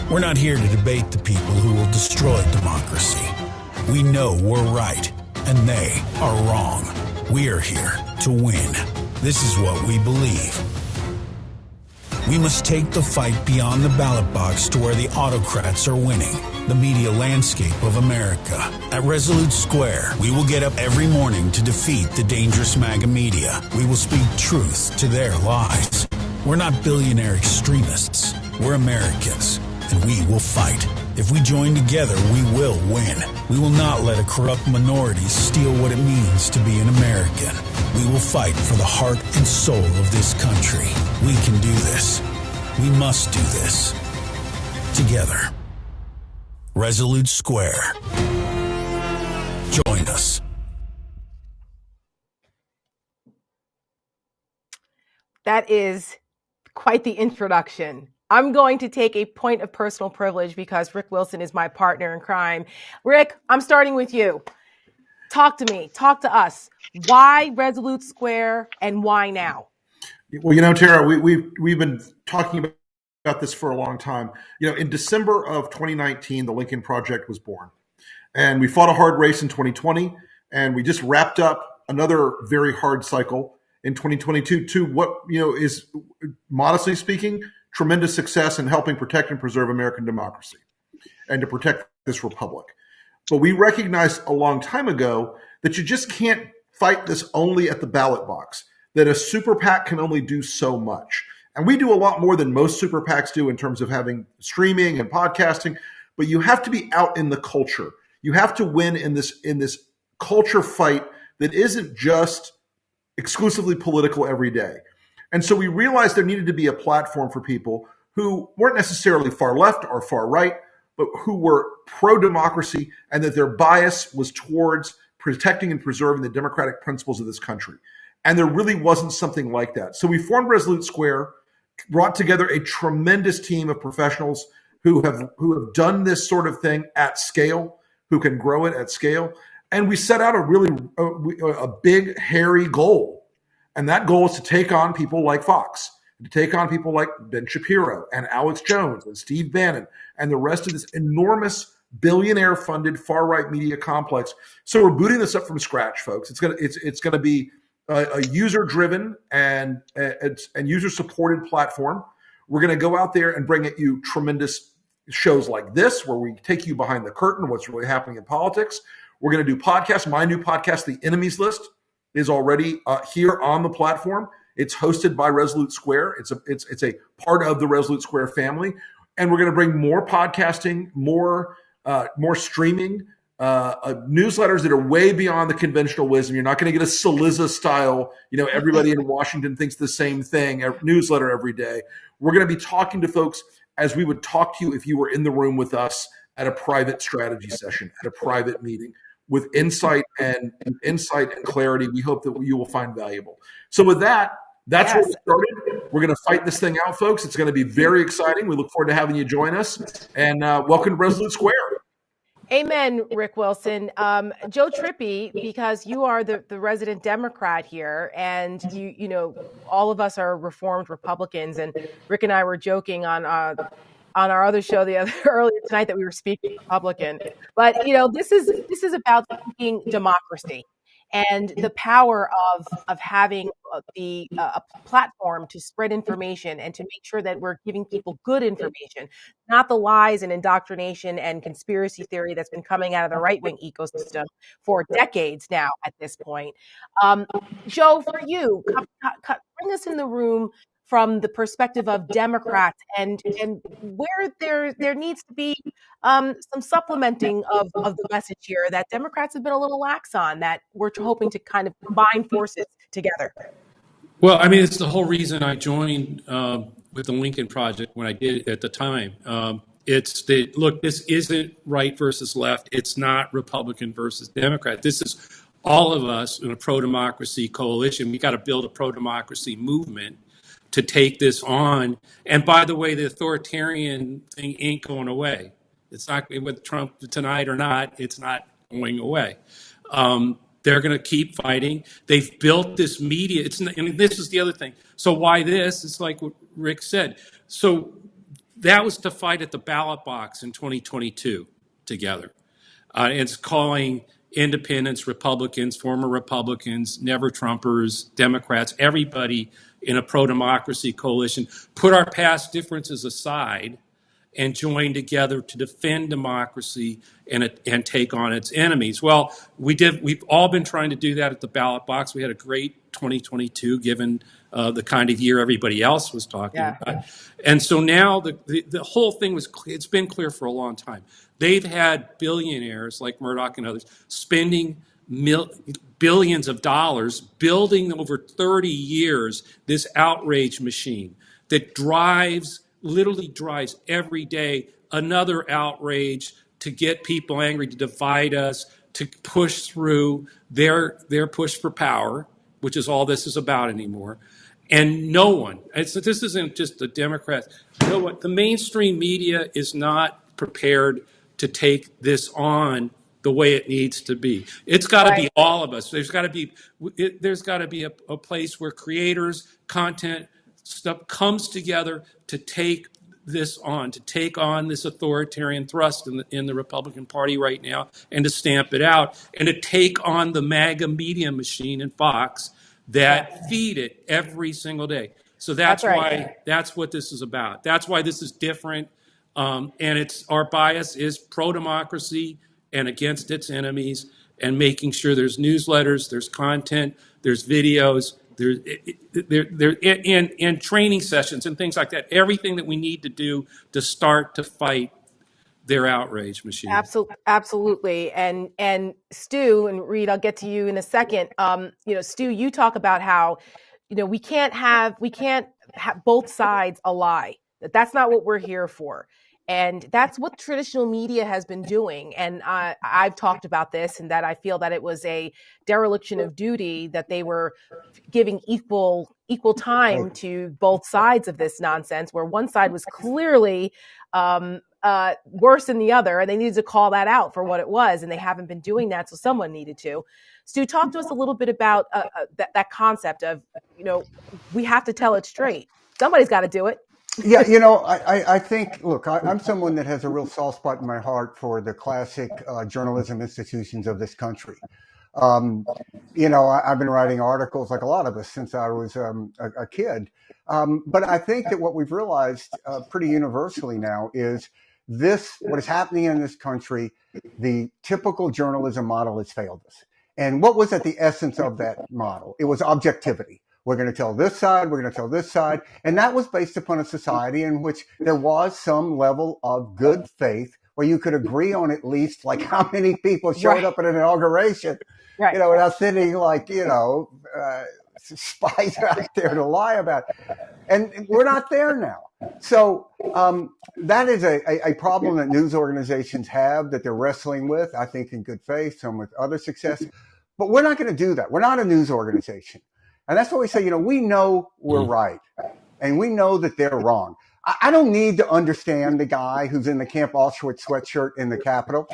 We're not here to debate the people who will destroy democracy. We know we're right, and they are wrong. We are here to win. This is what we believe. We must take the fight beyond the ballot box to where the autocrats are winning, the media landscape of America. At Resolute Square, we will get up every morning to defeat the dangerous MAGA media. We will speak truth to their lies. We're not billionaire extremists. We're Americans, and we will fight. If we join together, we will win. We will not let a corrupt minority steal what it means to be an American. We will fight for the heart and soul of this country. We can do this. We must do this. Together. Resolute Square. Join us. That is quite the introduction. I'm going to take a point of personal privilege because Rick Wilson is my partner in crime. Rick, I'm starting with you. Talk to me. Talk to us. Why Resolute Square and why now? Well, Tara, we've been talking about this for a long time. In December of 2019, the Lincoln Project was born. And we fought a hard race in 2020, and we just wrapped up another very hard cycle in 2022 to what, is, modestly speaking, tremendous success in helping protect and preserve American democracy and to protect this republic. But we recognized a long time ago that you just can't fight this only at the ballot box, that a super PAC can only do so much. And we do a lot more than most super PACs do in terms of having streaming and podcasting, but you have to be out in the culture. You have to win in this culture fight that isn't just exclusively political every day. And so we realized there needed to be a platform for people who weren't necessarily far left or far right, but who were pro-democracy, and that their bias was towards protecting and preserving the democratic principles of this country. And there really wasn't something like that. So we formed Resolute Square, brought together a tremendous team of professionals who have done this sort of thing at scale, who can grow it at scale. And we set out a big, hairy goal. And that goal is to take on people like Fox, to take on people like Ben Shapiro and Alex Jones and Steve Bannon and the rest of this enormous billionaire-funded far-right media complex. So we're booting this up from scratch, folks. It's gonna be a user-driven and user-supported platform. We're going to go out there and bring at you tremendous shows like this, where we take you behind the curtain, what's really happening in politics. We're going to do podcasts. My new podcast, The Enemies List, is already here on the platform. It's hosted by Resolute Square. It's a part of the Resolute Square family, and we're going to bring more podcasting, more streaming, newsletters that are way beyond the conventional wisdom. You're not going to get a Saliza style, everybody in Washington thinks the same thing, a newsletter every day. We're going to be talking to folks as we would talk to you if you were in the room with us at a private strategy session, at a private meeting, with insight and clarity we hope that you will find valuable. So with that, that's where we started. We're going to fight this thing out, folks. It's going to be very exciting. We look forward to having you join us. And welcome to Resolute Square. Amen, Rick Wilson. Joe Trippi, because you are the resident Democrat here, and you all of us are reformed Republicans, and Rick and I were joking on our other show earlier tonight that we were speaking Republican. But this is about speaking democracy and the power of having a platform to spread information and to make sure that we're giving people good information, not the lies and indoctrination and conspiracy theory that's been coming out of the right-wing ecosystem for decades now at this point. Joe, for you, bring us in the room from the perspective of Democrats and where there needs to be some supplementing of the message here that Democrats have been a little lax on, that we're hoping to kind of combine forces together. Well, it's the whole reason I joined with the Lincoln Project when I did at the time. This isn't right versus left. It's not Republican versus Democrat. This is all of us in a pro-democracy coalition. We got to build a pro-democracy movement to take this on. And by the way, the authoritarian thing ain't going away. It's not, with Trump tonight or not, it's not going away. They're going to keep fighting. They've built this media. And this is the other thing. So why this? It's like what Rick said. So That was to fight at the ballot box in 2022 together. It's calling independents, Republicans, former Republicans, never Trumpers, Democrats, everybody in a pro-democracy coalition, put our past differences aside and join together to defend democracy and take on its enemies. Well, we did. We've all been trying to do that at the ballot box. We had a great 2022, given the kind of year everybody else was talking about. And so now the whole thing it's been clear for a long time. They've had billionaires like Murdoch and others spending billions of dollars building over 30 years this outrage machine that literally drives every day another outrage to get people angry, to divide us, to push through their push for power, which is all this is about anymore. And no one, this isn't just the Democrats, no one, the mainstream media is not prepared to take this on the way it needs to be. It's got to be all of us. There's got to be a place where creators, content, stuff comes together to take this on, to take on this authoritarian thrust in the Republican Party right now, and to stamp it out, and to take on the MAGA media machine and Fox that feed it every single day. So that's why that's what this is about. That's why this is different. And it's our bias is pro-democracy and against its enemies, and making sure there's newsletters, there's content, there's videos, and training sessions and things like that. Everything that we need to do to start to fight their outrage machine. Absolutely. And Stu and Reed, I'll get to you in a second. Stu, you talk about how, we can't have both sides a lie. That's not what we're here for. And that's what traditional media has been doing. And I've talked about this, and that I feel that it was a dereliction of duty, that they were giving equal time to both sides of this nonsense, where one side was clearly worse than the other, and they needed to call that out for what it was, and they haven't been doing that, so someone needed to. Stu, talk to us a little bit about that concept of, we have to tell it straight. Somebody's got to do it. Yeah, I think, look, I'm someone that has a real soft spot in my heart for the classic journalism institutions of this country. I've been writing articles, like a lot of us, since I was a kid. But I think that what we've realized pretty universally now is what is happening in this country, the typical journalism model has failed us. And what was at the essence of that model? It was objectivity. We're going to tell this side, we're going to tell this side. And that was based upon a society in which there was some level of good faith, where you could agree on at least like how many people showed up at an inauguration, without sending spies out there to lie about it. And we're not there now. So that is a problem that news organizations have, that they're wrestling with, I think in good faith, some with other success. But we're not going to do that. We're not a news organization. And that's why we say, we know we're right, and we know that they're wrong. I don't need to understand the guy who's in the Camp Auschwitz sweatshirt in the Capitol.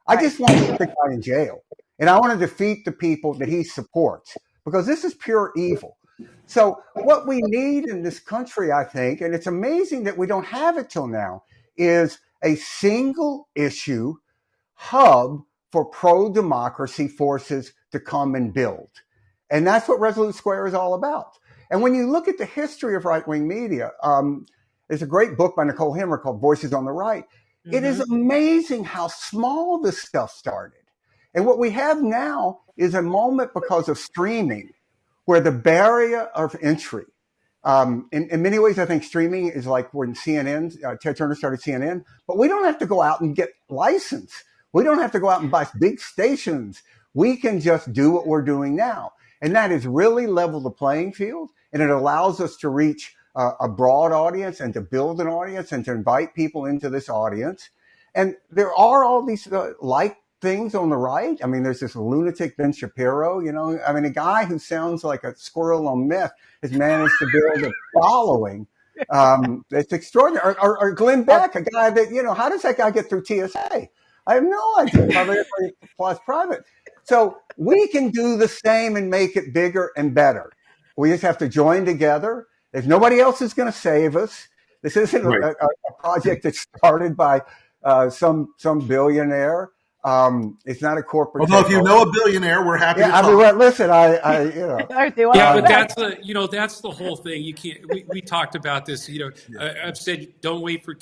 I just want to put the guy in jail. And I want to defeat the people that he supports, because this is pure evil. So what we need in this country, I think, and it's amazing that we don't have it till now, is a single issue hub for pro-democracy forces to come and build. And that's what Resolute Square is all about. And when you look at the history of right-wing media, there's a great book by Nicole Himmer called Voices on the Right. Mm-hmm. It is amazing how small this stuff started. And what we have now is a moment, because of streaming, where the barrier of entry, in many ways, I think streaming is like when CNN, Ted Turner started CNN, but we don't have to go out and get licensed. We don't have to go out and buy big stations. We can just do what we're doing now. And that has really leveled the playing field, and it allows us to reach a broad audience, and to build an audience, and to invite people into this audience. And there are all these things on the right. I mean, there's this lunatic Ben Shapiro, a guy who sounds like a squirrel on meth has managed to build a following. It's extraordinary. Or Glenn Beck, a guy that, how does that guy get through TSA? I have no idea. Probably plus private. So we can do the same and make it bigger and better. We just have to join together. There's nobody else who's going to save us. This isn't Right. a project that's started by some billionaire. It's not a corporate Although if you takeover. know a billionaire, we're happy Yeah, to I mean, talk. well, listen, I Yeah, but That. that's the whole thing. You can't. We talked about this. I've said don't wait for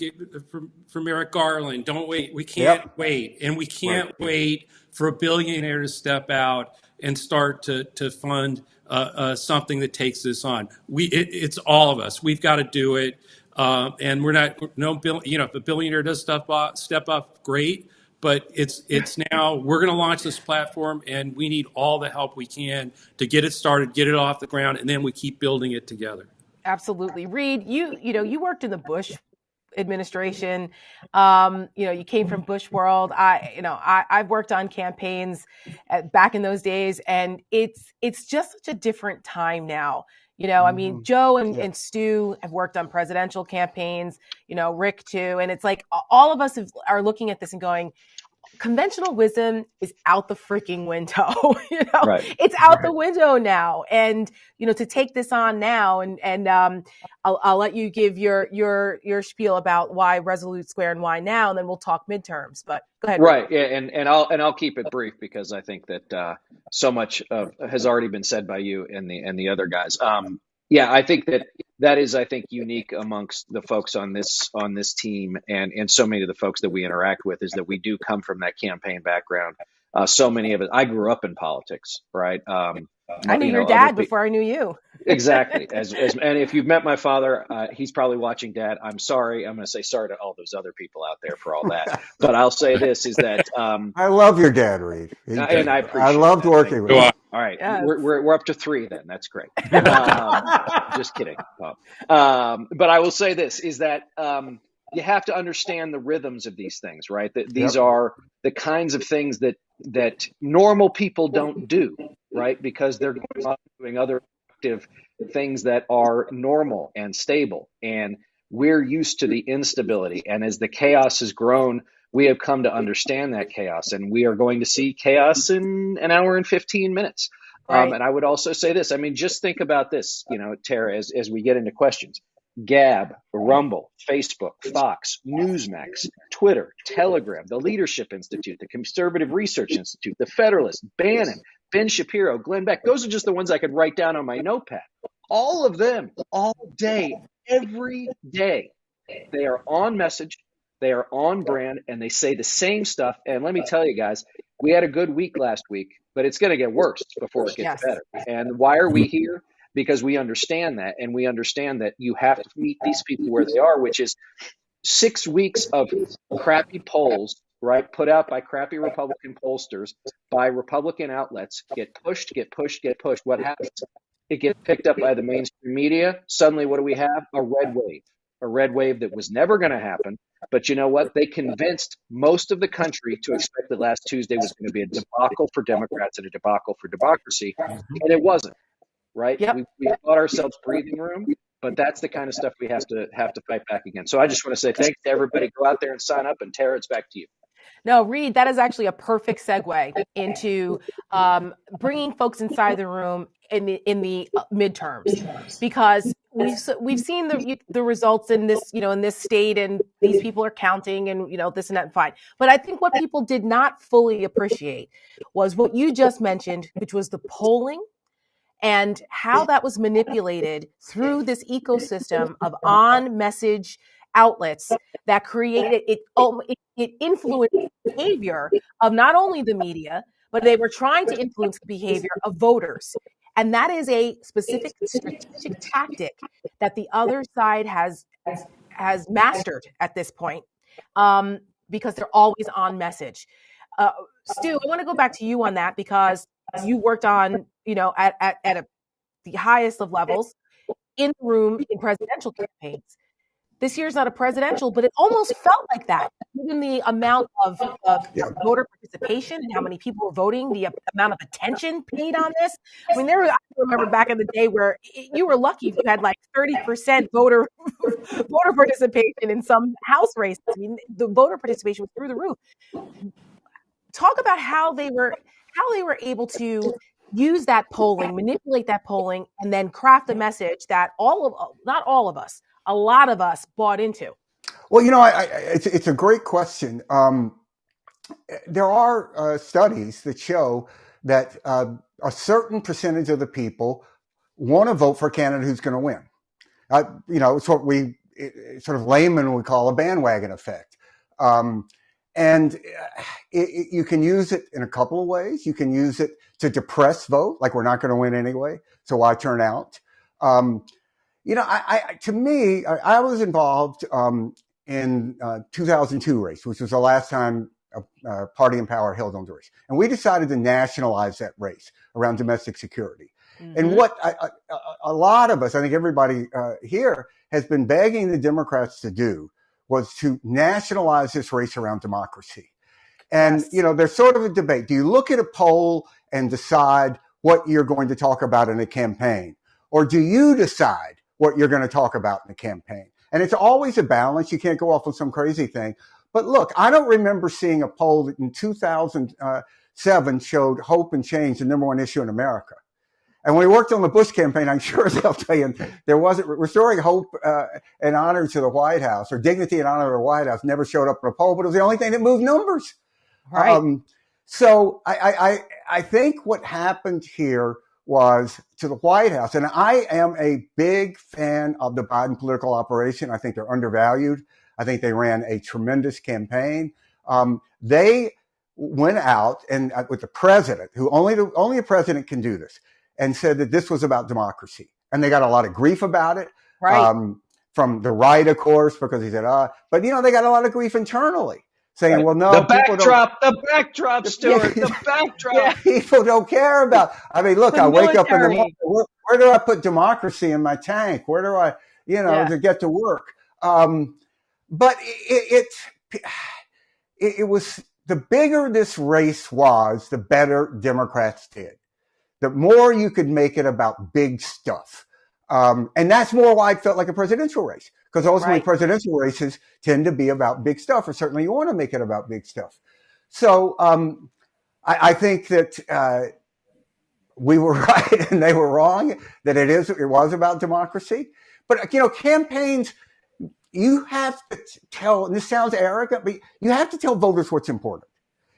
Merrick Garland. Don't wait. We can't yep, wait, and we Right. can't wait for a billionaire to step out and start to fund something that takes this on. It's all of us. We've got to do it, and we're not. No bill. If a billionaire does step up, great. But it's now we're going to launch this platform, and we need all the help we can to get it started, get it off the ground, and then we keep building it together. Absolutely. Reed, you worked in the Bush administration. You came from Bush world. I've worked on campaigns back in those days, and it's just such a different time now. I mean, Joe and Stu have worked on presidential campaigns, Rick too. And it's like all of us are looking at this and going, conventional wisdom is out the freaking window. Right. It's out the window now. And, to take this on now and I'll let you give your spiel about why Resolute Square and why now, and then we'll talk midterms, but go ahead. Right. Yeah, and I'll keep it brief because I think that so much has already been said by you and the other guys. Yeah, I think that is, I think, unique amongst the folks on this team and so many of the folks that we interact with is that we do come from that campaign background. So many of it. I grew up in politics, right? I knew your dad before I knew you. Exactly. And if you've met my father, he's probably watching. Dad, I'm sorry. I'm going to say sorry to all those other people out there for all that. But I'll say this is that I love your dad, Reed. and I appreciate. I loved that. working with him. All right, Yes. we're up to 3 then. That's great. Just kidding. But I will say this is that you have to understand the rhythms of these things, right? That these are the kinds of things that normal people don't do, right? Because they're doing other active things that are normal and stable, and we're used to the instability. And as the chaos has grown, we have come to understand that chaos, and we are going to see chaos in an hour and 15 minutes. Right. And I would also say this. I mean, just think about this, Tara, as we get into questions. Gab, Rumble, Facebook, Fox, Newsmax, Twitter, Telegram, the Leadership Institute, the Conservative Research Institute, the Federalist, Bannon, Ben Shapiro, Glenn Beck. Those are just the ones I could write down on my notepad. All of them, all day, every day, they are on message. They are on brand, and they say the same stuff. And let me tell you guys, we had a good week last week, but it's going to get worse before it gets better. And why are we here? Because we understand that, and we understand that you have to meet these people where they are, which is 6 weeks of crappy polls, right, put out by crappy Republican pollsters, by Republican outlets, get pushed. What happens? It gets picked up by the mainstream media. Suddenly, what do we have? A red wave that was never going to happen. But you know what? They convinced most of the country to expect that last Tuesday was going to be a debacle for Democrats and a debacle for democracy, and it wasn't. Right? Yep. We bought ourselves breathing room, but that's the kind of stuff we have to fight back against. So I just want to say thanks to everybody. Go out there and sign up. And Tara, it's back to you. No, Reed, that is actually a perfect segue into bringing folks inside the room in the midterms, because we've seen the results in this in this state, and these people are counting, and this and that, and fine. But I think what people did not fully appreciate was what you just mentioned, which was the polling and how that was manipulated through this ecosystem of on-message outlets that created it influenced behavior of not only the media, but they were trying to influence the behavior of voters. And that is a specific strategic tactic that the other side has mastered at this point, because they're always on message. Stu, I want to go back to you on that, because you worked on, at the highest of levels in the room in presidential campaigns. This year's not a presidential, but it almost felt like that, given the amount of voter participation and how many people were voting, the amount of attention paid on this. I mean, I remember back in the day where you were lucky if you had like 30% voter participation in some House races. I mean, the voter participation was through the roof. Talk about how they were able to use that polling, manipulate that polling, and then craft a message that not all of us, a lot of us bought into? Well, it's a great question. There are studies that show that a certain percentage of the people want to vote for a candidate who's going to win. It's what sort of layman would call a bandwagon effect. And you can use it in a couple of ways. You can use it to depress vote, like we're not going to win anyway, so why turn out? To me, I was involved in 2002 race, which was the last time a party in power held on the race. And we decided to nationalize that race around domestic security. Mm-hmm. And what a lot of us, I think everybody here, has been begging the Democrats to do was to nationalize this race around democracy. And, there's sort of a debate. Do you look at a poll and decide what you're going to talk about in a campaign? Or do you decide what you're going to talk about in a campaign? And it's always a balance. You can't go off on some crazy thing. But look, I don't remember seeing a poll that in 2007 showed hope and change the number one issue in America. And when we worked on the Bush campaign, I'm sure as I'll tell you, there wasn't restoring hope and honor to the White House, or dignity and honor to the White House, never showed up in a poll, but it was the only thing that moved numbers. Right. So I think what happened here was to the White House, and I am a big fan of the Biden political operation. I think they're undervalued. I think they ran a tremendous campaign. They went out and with the president, who only a president can do this, and said that this was about democracy. And they got a lot of grief about it. Right. From the right, of course, because he said, but they got a lot of grief internally, saying, right. well, no, the backdrop, Stuart, the backdrop. People don't care about. I mean, look, I wake up in the morning. Where do I put democracy in my tank? Where do I, to get to work? But it was, the bigger this race was, the better Democrats did. The more you could make it about big stuff. And that's more why it felt like a presidential race, because ultimately presidential races tend to be about big stuff, or certainly you want to make it about big stuff. So I think that we were right and they were wrong, that it was about democracy. But, campaigns, you have to tell, and this sounds arrogant, but you have to tell voters what's important.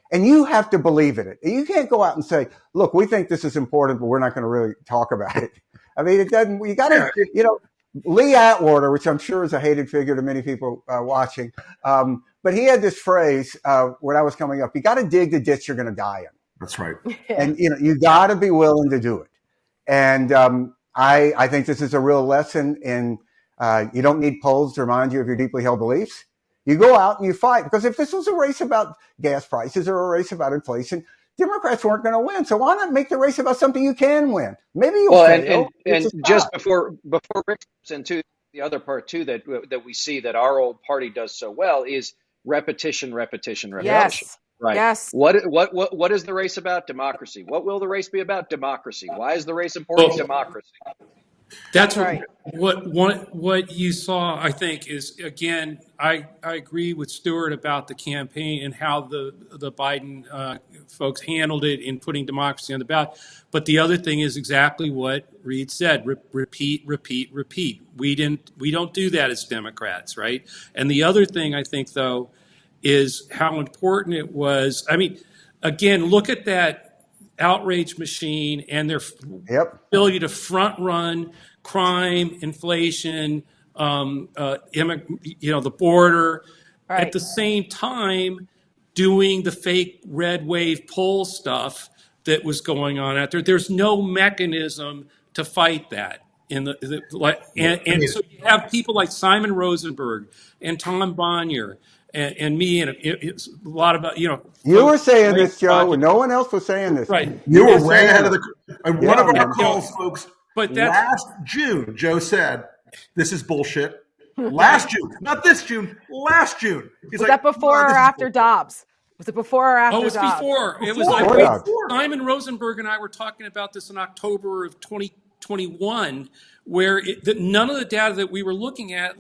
And you have to believe in it. You can't go out and say, look, we think this is important, but we're not going to really talk about it. I mean, it doesn't, you got to, Lee Atwater, which I'm sure is a hated figure to many people watching. But he had this phrase when I was coming up, you got to dig the ditch you're going to die in. That's right. And, you got to be willing to do it. And I think this is a real lesson in you don't need polls to remind you of your deeply held beliefs. You go out and you fight, because if this was a race about gas prices or a race about inflation, Democrats weren't going to win. So why not make the race about something you can win? Maybe you'll fail. And just before Rick steps into the other part too that we see that our old party does so well is repetition. Yes. Right. Yes. What is the race about? Democracy. What will the race be about? Democracy. Why is the race important? Democracy. That's right. What you saw, I think, is, again, I agree with Stuart about the campaign and how the Biden folks handled it in putting democracy on the ballot. But the other thing is exactly what Reed said: repeat. We don't do that as Democrats, right? And the other thing I think, though, is how important it was. I mean, again, look at that outrage machine and their ability to front run crime, inflation, the border, at the same time doing the fake red wave poll stuff that was going on out there. There's no mechanism to fight that. So you have people like Simon Rosenberg and Tom Bonnier and me, and it's a lot about, You were saying this, Joe, and no one else was saying this. Right. You were way ahead of one of our calls, folks. But last June, Joe said, this is bullshit. Last June, not this June, last June. Was that before or after Dobbs? Was it before or after Dobbs? Oh, it was before. It was like Simon Rosenberg and I were talking about this in October of 2021 where none of the data that we were looking at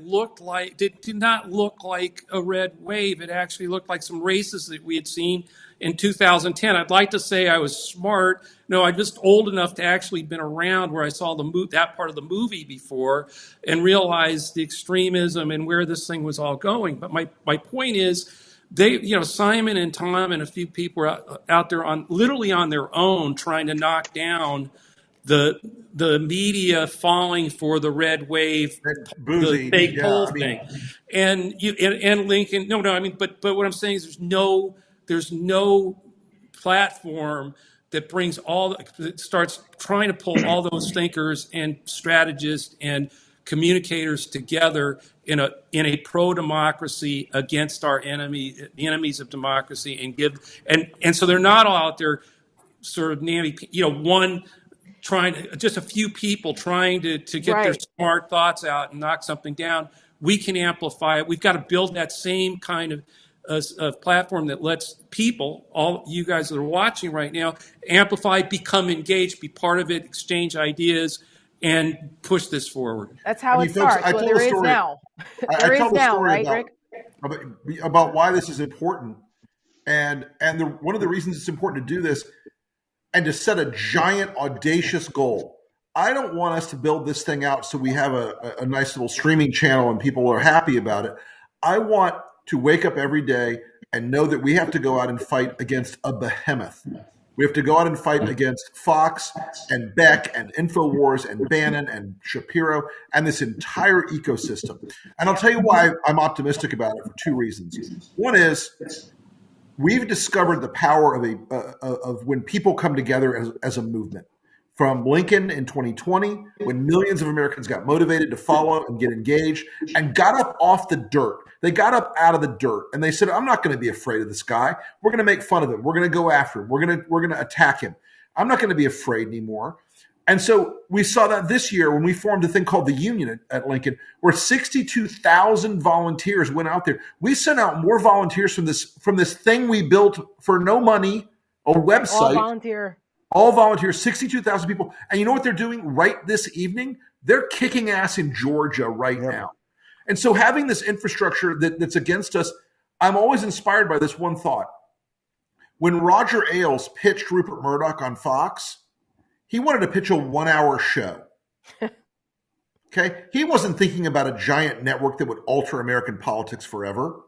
did not look like a red wave. It actually looked like some races that we had seen in 2010. I'd like to say I was smart. No, I'm just old enough to actually been around where I saw that part of the movie before and realized the extremism and where this thing was all going. But my point is, Simon and Tom and a few people are out there literally on their own trying to knock down the media falling for the red wave, the Boozy. fake Yeah. poll I mean, thing, and Lincoln. No, I mean, but what I'm saying is there's no platform that that starts trying to pull all those thinkers and strategists and communicators together in a pro democracy against our enemies of democracy and so they're not all out there sort of just a few people trying to get their Right. smart thoughts out and knock something down. We can amplify it. We've got to build that same kind of platform that lets people, all you guys that are watching right now, amplify, become engaged, be part of it, exchange ideas, and push this forward. That's how it folks, starts. Well, there is now. I There is tell the now, story right, Rick? about why this is important, and one of the reasons it's important to do this and to set a giant audacious goal. I don't want us to build this thing out so we have a nice little streaming channel and people are happy about it. I want to wake up every day and know that we have to go out and fight against a behemoth. We have to go out and fight against Fox and Beck and InfoWars and Bannon and Shapiro and this entire ecosystem. And I'll tell you why I'm optimistic about it for two reasons. One is we've discovered the power of when people come together as a movement. From Lincoln in 2020, when millions of Americans got motivated to follow and get engaged and got up off the dirt. They got up out of the dirt and they said, I'm not going to be afraid of this guy. We're going to make fun of him. We're going to go after him. We're going to attack him. I'm not going to be afraid anymore. And so we saw that this year when we formed a thing called the Union at Lincoln, where 62,000 volunteers went out there. We sent out more volunteers from this thing we built for no money, a website. All volunteers, 62,000 people. And you know what they're doing right this evening? They're kicking ass in Georgia right now. And so having this infrastructure that's against us, I'm always inspired by this one thought. When Roger Ailes pitched Rupert Murdoch on Fox, he wanted to pitch a 1-hour show. Okay? He wasn't thinking about a giant network that would alter American politics forever.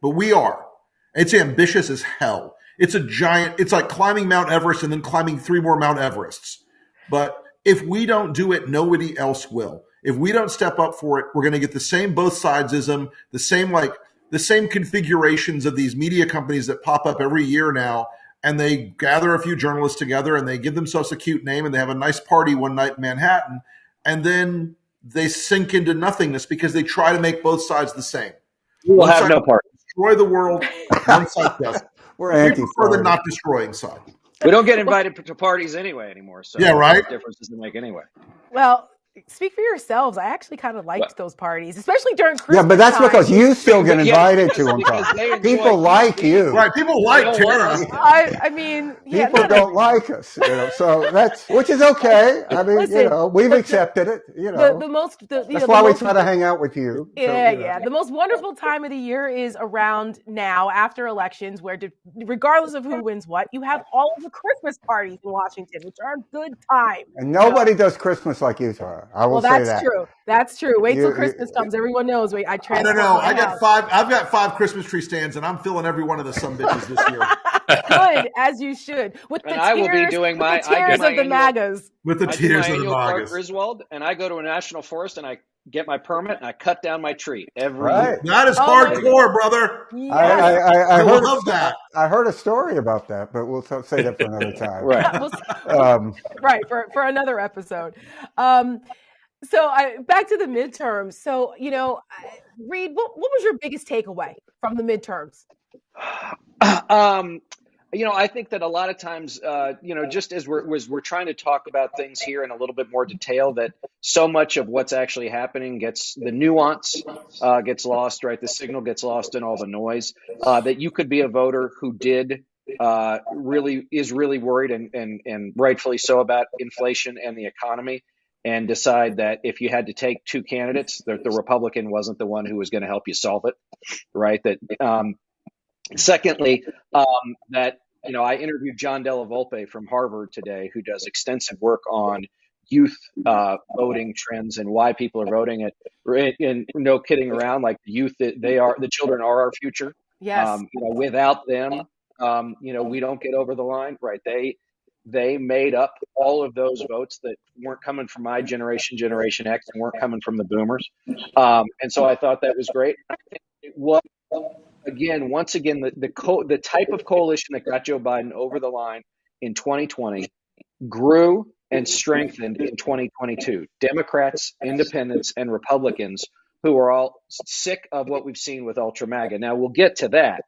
But we are. It's ambitious as hell. It's like climbing Mount Everest and then climbing 3 more Mount Everests. But if we don't do it, nobody else will. If we don't step up for it, we're going to get the same both sidesism, the same configurations of these media companies that pop up every year now. And they gather a few journalists together and they give themselves a cute name and they have a nice party one night in Manhattan. And then they sink into nothingness because they try to make both sides the same. We will have no part. Destroy the world, one side doesn't. We're anti prefer the not destroying side. We don't get invited to parties anyway anymore. So yeah, right. What difference does it make anyway? Well, speak for yourselves. I actually kind of liked those parties, especially during Christmas. Yeah, but that's time. because you still get invited to them. People like you. Right, people like Tara. I mean, yeah, people don't like us, so that's, which is okay. I mean, listen, we've accepted it. That's why we try to hang out with you. Yeah. The most wonderful time of the year is around now, after elections, where regardless of who wins what, you have all of the Christmas parties in Washington, which are a good time. And nobody does Christmas like you, Tara. I will say that. True. That's true. Wait till Christmas comes. Everyone knows. I don't know. I've got 5 Christmas tree stands, and I'm filling every one of the sumbitches this year. Good, as you should. With the tears, I will be doing the tears of the MAGAs. With the tears of the MAGAs. Griswold, and I go to a national forest and I get my permit and I cut down my tree every year. That is hardcore, brother. Yes. I love that. I heard a story about that, but we'll say that for another time. Right. For another episode. So back to the midterms. So, Reed, what was your biggest takeaway from the midterms? I think that a lot of times, just as we're trying to talk about things here in a little bit more detail, that so much of what's actually happening the nuance gets lost, right? The signal gets lost in all the noise. That you could be a voter who is really worried and rightfully so about inflation and the economy, and decide that if you had to take two candidates, that the Republican wasn't the one who was going to help you solve it, right? That secondly, that I interviewed John Della Volpe from Harvard today, who does extensive work on youth voting trends and why people are voting it. And no kidding around, like the youth, the children are our future. Yes. Without them, we don't get over the line, right? They made up all of those votes that weren't coming from my generation, Generation X, and weren't coming from the boomers. And so I thought that was great. It was, once again, the type of coalition that got Joe Biden over the line in 2020 grew and strengthened in 2022. Democrats, independents, and Republicans who are all sick of what we've seen with Ultra MAGA. Now, we'll get to that,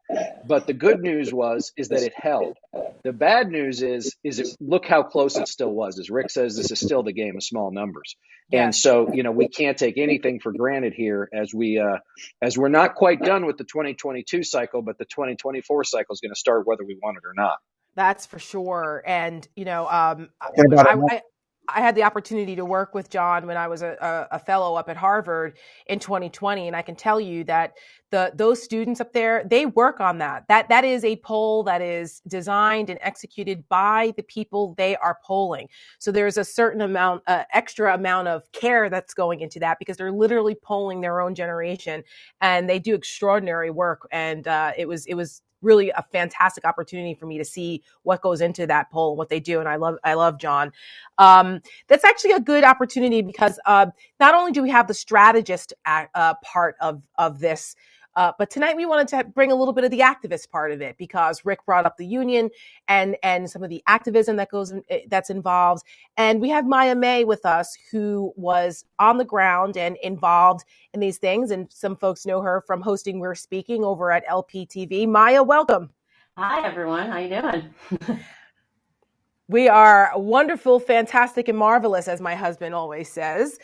but the good news is that it held. The bad news is look how close it still was. As Rick says, this is still the game of small numbers. Yes. And so, we can't take anything for granted here as we're not quite done with the 2022 cycle, but the 2024 cycle is going to start whether we want it or not. That's for sure. And, about I had the opportunity to work with John when I was a fellow up at Harvard in 2020. And I can tell you that those students up there, they work on that. That is a poll that is designed and executed by the people they are polling. So there's a certain extra amount of care that's going into that because they're literally polling their own generation, and they do extraordinary work. And it was really a fantastic opportunity for me to see what goes into that poll and what they do. And I love John. That's actually a good opportunity because not only do we have the strategist part of this, but tonight we wanted to bring a little bit of the activist part of it because Rick brought up the union and some of the activism that's involved. And we have Maya May with us, who was on the ground and involved in these things. And some folks know her from hosting We're Speaking over at LPTV. Maya, welcome. Hi, everyone. How you doing? We are wonderful, fantastic, and marvelous, as my husband always says.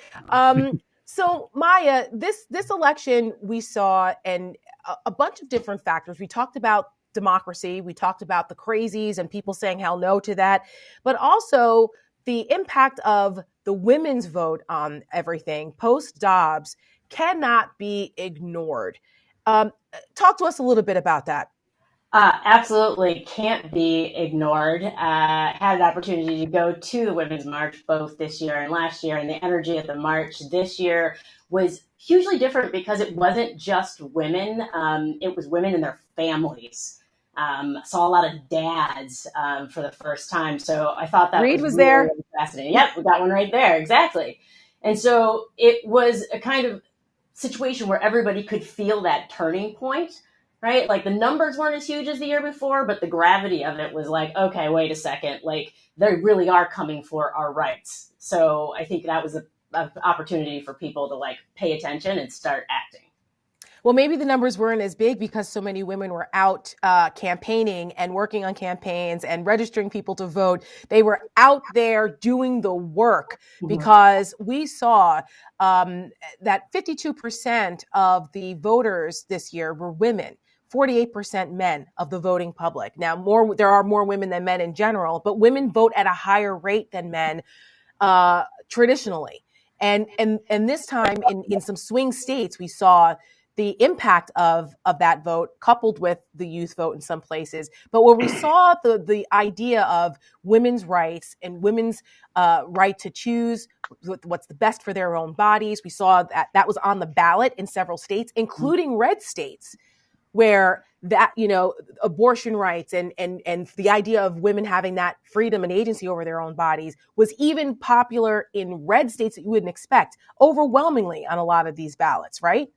So, Maya, this election, we saw a bunch of different factors. We talked about democracy. We talked about the crazies and people saying hell no to that, but also the impact of the women's vote on everything post Dobbs cannot be ignored. Talk to us a little bit about that. Absolutely can't be ignored. Had the opportunity to go to the Women's March both this year and last year, and the energy at the march this year was hugely different because it wasn't just women. It was women and their families. Saw a lot of dads for the first time. So I thought that Reed was really, there. Really fascinating. Yep, we got one right there. Exactly. And so it was a kind of situation where everybody could feel that turning point. Right? Like the numbers weren't as huge as the year before, but the gravity of it was like, okay, wait a second. Like they really are coming for our rights. So I think that was an opportunity for people to like pay attention and start acting. Well, maybe the numbers weren't as big because so many women were out campaigning and working on campaigns and registering people to vote. They were out there doing the work because we saw that 52% of the voters this year were women. 48% men of the voting public. Now, there are more women than men in general, but women vote at a higher rate than men traditionally. And this time in some swing states, we saw the impact of that vote coupled with the youth vote in some places. But where we saw the idea of women's rights and women's right to choose what's the best for their own bodies, we saw that was on the ballot in several states, including red states, where that, abortion rights and the idea of women having that freedom and agency over their own bodies was even popular in red states that you wouldn't expect overwhelmingly on a lot of these ballots, right?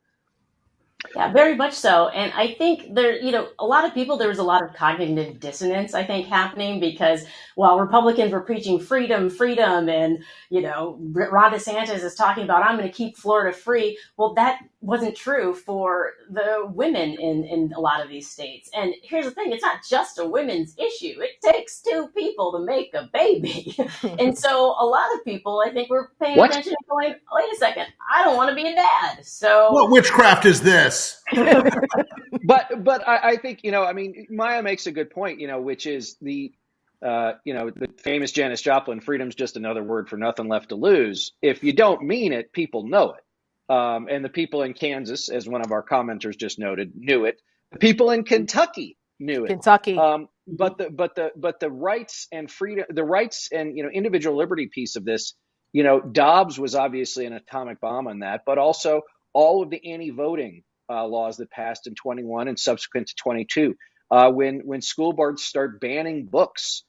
Yeah, very much so. And I think there, a lot of people, there was a lot of cognitive dissonance, I think, happening because while Republicans were preaching freedom, and, Ron DeSantis is talking about, I'm going to keep Florida free. Well, that wasn't true for the women in a lot of these states. And here's the thing, it's not just a women's issue. It takes two people to make a baby. And so a lot of people, I think, were paying attention and going, wait a second, I don't want to be a dad. So what witchcraft is this? But I think, Maya makes a good point, which is the famous Janis Joplin, freedom's just another word for nothing left to lose. If you don't mean it, people know it. And the people in Kansas, as one of our commenters just noted, knew it. The people in Kentucky knew it. Kentucky. But the rights and freedom, the rights and individual liberty piece of this, Dobbs was obviously an atomic bomb on that, but also all of the anti-voting laws that passed in 21 and subsequent to 22, when school boards start banning books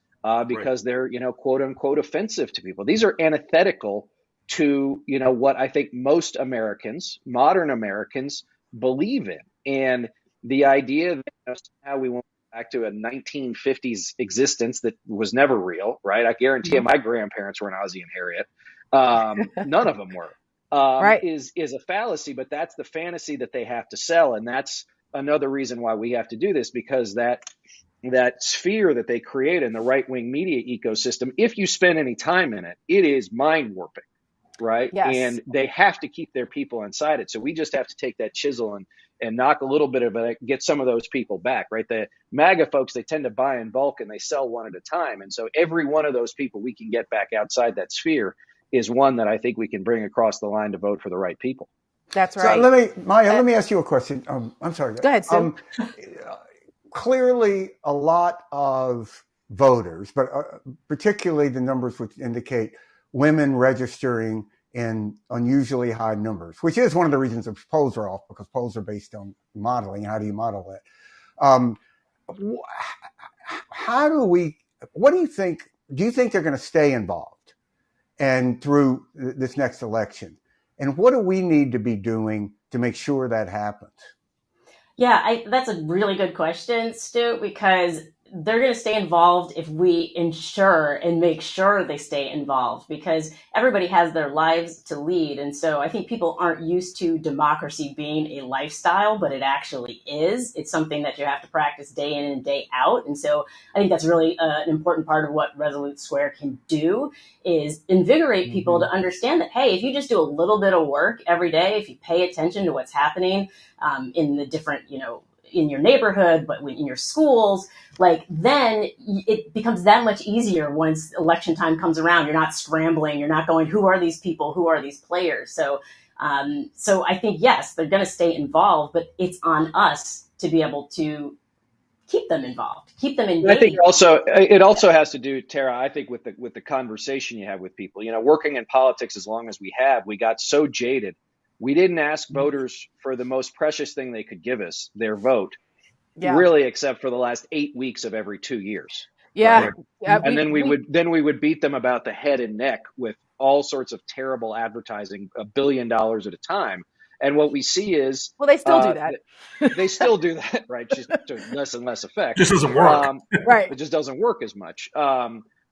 because they're quote unquote offensive to people. These are antithetical to what I think most Americans, modern Americans, believe in, and the idea that somehow we won't back to a 1950s existence that was never real, right? I guarantee you my grandparents weren't Ozzie and Harriet. None of them were. Is a fallacy, but that's the fantasy that they have to sell. And that's another reason why we have to do this, because that sphere that they create in the right-wing media ecosystem, if you spend any time in it, it is mind-warping, right? Yes. And they have to keep their people inside it. So we just have to take that chisel and knock a little bit of it, get some of those people back, right? The MAGA folks, they tend to buy in bulk and they sell one at a time. And so every one of those people we can get back outside that sphere is one that I think we can bring across the line to vote for the right people. That's right. So let me ask you a question. I'm sorry. Go ahead, Sue. Clearly, a lot of voters, but particularly the numbers which indicate women registering in unusually high numbers, which is one of the reasons that polls are off, because polls are based on modeling. How do you model that? What do you think? Do you think they're going to stay involved and through this next election? And what do we need to be doing to make sure that happens? Yeah, that's a really good question, Stu, because they're going to stay involved if we ensure and make sure they stay involved, because everybody has their lives to lead. And so I think people aren't used to democracy being a lifestyle, but it actually is. It's something that you have to practice day in and day out. And so I think that's really an important part of what Resolute Square can do, is invigorate people to understand that, hey, if you just do a little bit of work every day, if you pay attention to what's happening in the different, in your neighborhood, but in your schools, then it becomes that much easier once election time comes around. You're not scrambling. You're not going, who are these people? Who are these players? So I think, yes, they're going to stay involved, but it's on us to be able to keep them involved, keep them engaged. I think it also has to do, Tara, I think with the conversation you have with people. Working in politics as long as we have, we got so jaded. We didn't ask voters for the most precious thing they could give us, their vote, really, except for the last 8 weeks of every 2 years. Yeah. Right? And then we would beat them about the head and neck with all sorts of terrible advertising, $1 billion at a time. And what we see is, well, they still do that. They still do that, right? Just to less and less effect. Just doesn't work. Right. It just doesn't work as much.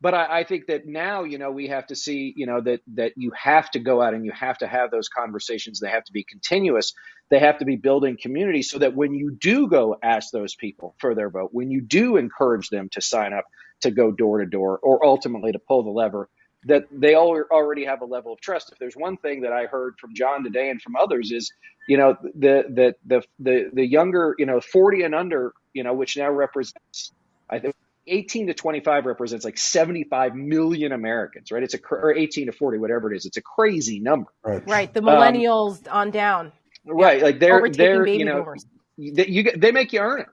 But I think that now, we have to see, that you have to go out and you have to have those conversations. They have to be continuous. They have to be building community, so that when you do go ask those people for their vote, when you do encourage them to sign up, to go door to door, or ultimately to pull the lever, that they already have a level of trust. If there's one thing that I heard from John today and from others is, the younger, 40 and under, which now represents, I think, 18 to 25 represents like 75 million Americans, right? Or 18 to 40, whatever it is. It's a crazy number. Right. The millennials on down. Right. Yeah. Like they're baby boomers. They make you earn it,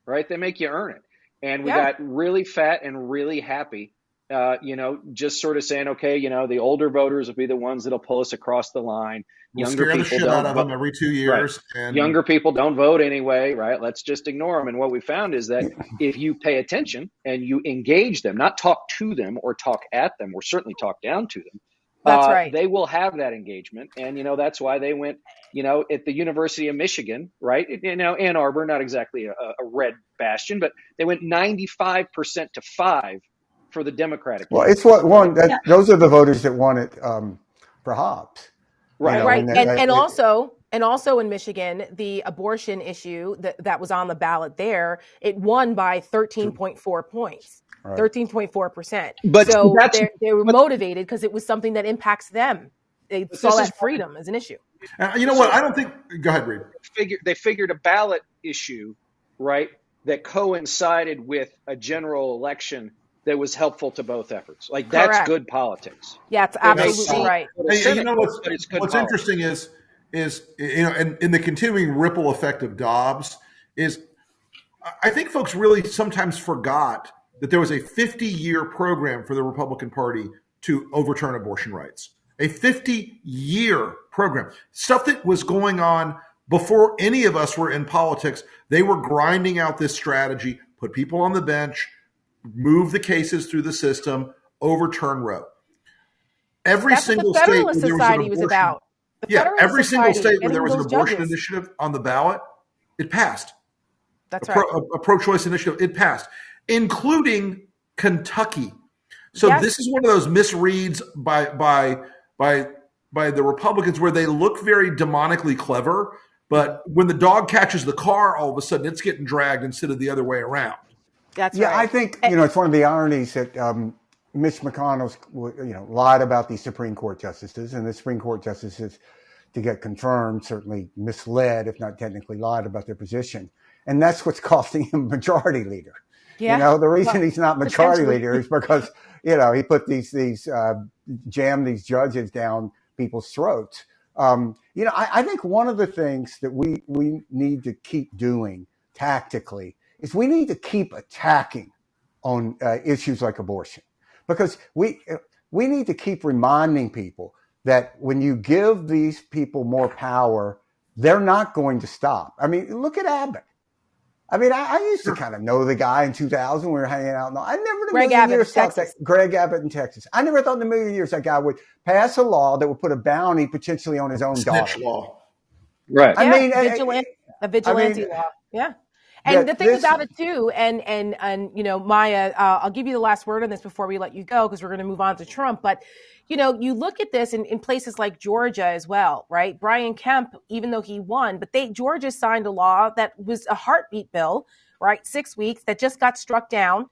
right? They make you earn it. And we got really fat and really happy, just sort of saying, okay, the older voters will be the ones that'll pull us across the line. Younger scare the people shit don't out of them every 2 years. Right. And younger people don't vote anyway, right? Let's just ignore them. And what we found is that if you pay attention and you engage them, not talk to them or talk at them, or certainly talk down to them, that's right. They will have that engagement. And, that's why they went, at the University of Michigan, right? Ann Arbor, not exactly a red bastion, but they went 95% to 5 for the Democratic. Well, it's those are the voters that want it for Hobbs. Right. Right. And also in Michigan, the abortion issue that was on the ballot there, it won by 13.4 points, 13.4%. But so they were motivated because it was something that impacts them. They saw that freedom as an issue. You know what? I don't think. Go ahead, Reed. They figured a ballot issue, right, that coincided with a general election that was helpful to both efforts. Like that's Correct. good politics. Yeah, it's It may absolutely seem right. Hey, you know cynical, but it's good what's politics. interesting is and in the continuing ripple effect of Dobbs is I think folks really sometimes forgot that there was a 50-year program for the Republican Party to overturn abortion rights. A 50-year program. Stuff that was going on before any of us were in politics. They were grinding out this strategy, put people on the bench, move the cases through the system, overturn Roe. Every That's what the single state where Federalist there was an Society was abortion, about. The yeah, Federalist every single Society, state where there getting was an those abortion judges. initiative on the ballot, it passed. That's right. A pro-choice initiative, it passed, including Kentucky. So Yes. this is one of those misreads by the Republicans where they look very demonically clever, but when the dog catches the car, all of a sudden it's getting dragged instead of the other way around. That's Yeah, right. I think it's one of the ironies that Mitch McConnell's lied about these Supreme Court justices, and the Supreme Court justices, to get confirmed, certainly misled, if not technically lied about their position, and that's what's costing him majority leader. Yeah. The reason he's not majority leader is because he put these jammed these judges down people's throats. I think one of the things that we need to keep doing tactically is we need to keep attacking on issues like abortion, because we need to keep reminding people that when you give these people more power, they're not going to stop. I mean, look at Abbott. I mean, I used to kind of know the guy in 2000 when we were hanging out. I never in a million years thought that Greg Abbott in Texas. I never thought in a million years that guy would pass a law that would put a bounty potentially on his own daughter. Law. Right. I mean, a vigilante law. Yeah. And the thing about it too, and Maya, I'll give you the last word on this before we let you go, because we're going to move on to Trump. But you look at this in places like Georgia as well, right? Brian Kemp, even though he won, but Georgia signed a law that was a heartbeat bill, right? 6 weeks that just got struck down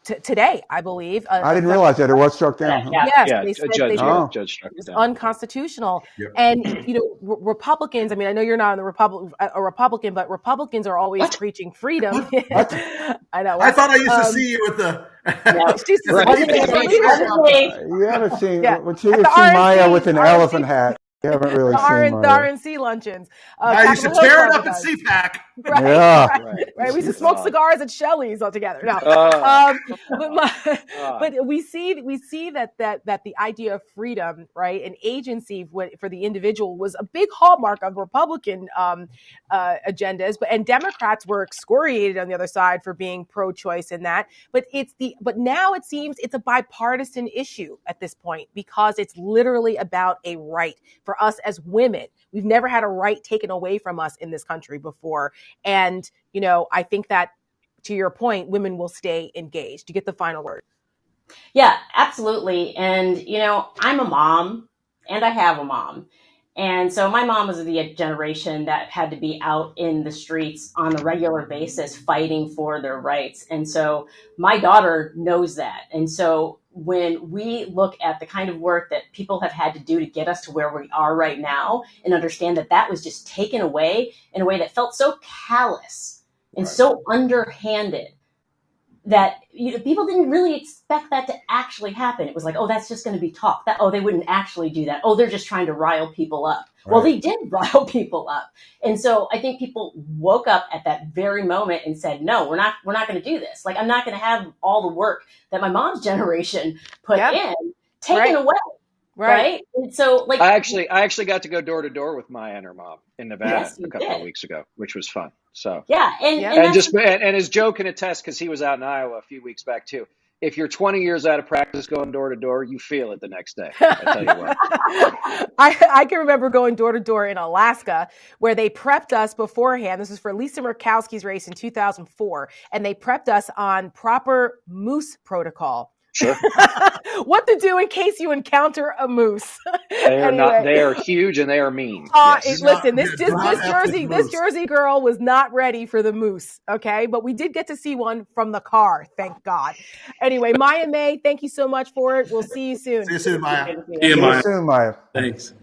today, I believe. I didn't realize that it was struck down. Yes, they said judge struck it down. Unconstitutional. Yep. And Republicans. I mean, I know you're not a Republican, but Republicans are always preaching freedom. I know. I thought I used to see you at the. You haven't seen. Until you see Maya with an elephant hat. You haven't really seen the RNC luncheons. I used to tear it up at CPAC. Right. We used to smoke cigars at Shelley's all together. No, but we see that the idea of freedom, right, and agency for the individual was a big hallmark of Republican agendas, and Democrats were excoriated on the other side for being pro-choice in that. But now it seems it's a bipartisan issue at this point, because it's literally about a right for us as women. We've never had a right taken away from us in this country before. And, I think that, to your point, women will stay engaged. You get the final word. Yeah, absolutely. And, I'm a mom, and I have a mom. And so my mom was the generation that had to be out in the streets on a regular basis fighting for their rights. And so my daughter knows that. And so when we look at the kind of work that people have had to do to get us to where we are right now, and understand that that was just taken away in a way that felt so callous and so underhanded, that people didn't really expect that to actually happen. It was like, oh, that's just going to be talk. They wouldn't actually do that. Oh, they're just trying to rile people up. Right. Well, they did rile people up. And so I think people woke up at that very moment and said, no, we're not going to do this. Like, I'm not going to have all the work that my mom's generation put in taken away. Right. And so, like, I actually got to go door to door with Maya and her mom in Nevada a couple of weeks ago, which was fun. So and as Joe can attest, because he was out in Iowa a few weeks back too. If you're 20 years out of practice going door to door, you feel it the next day. I tell you what. I can remember going door to door in Alaska, where they prepped us beforehand. This was for Lisa Murkowski's race in 2004, and they prepped us on proper moose protocol. Sure. What to do in case you encounter a moose. They are huge and they are mean. Listen, this Jersey girl was not ready for the moose. Okay. But we did get to see one from the car. Thank God. Anyway, Maya May, thank you so much for it. We'll see you soon. See you soon, Maya. See you soon, Maya. Thanks.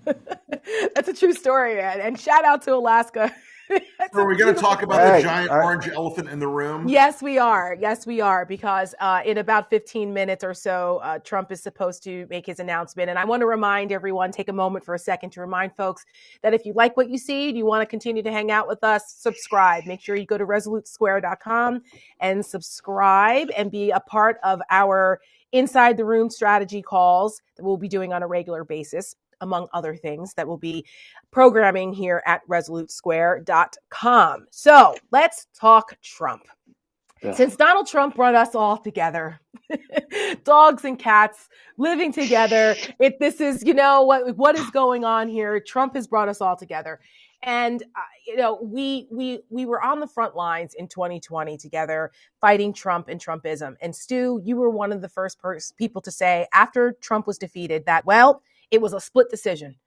That's a true story. And shout out to Alaska. So are we going to talk about the giant orange elephant in the room? Yes, we are. Yes, we are. Because in about 15 minutes or so, Trump is supposed to make his announcement. And I want to remind everyone, take a moment for a second to remind folks that if you like what you see, you want to continue to hang out with us, subscribe. Make sure you go to resolutesquare.com and subscribe and be a part of our inside the room strategy calls that we'll be doing on a regular basis, among other things that will be programming here at resolutesquare.com. So let's talk Trump. Yeah. Since Donald Trump brought us all together, dogs and cats living together, this is, what is going on here? Trump has brought us all together. And, we were on the front lines in 2020 together fighting Trump and Trumpism. And Stu, you were one of the first people to say after Trump was defeated that, well, it was a split decision.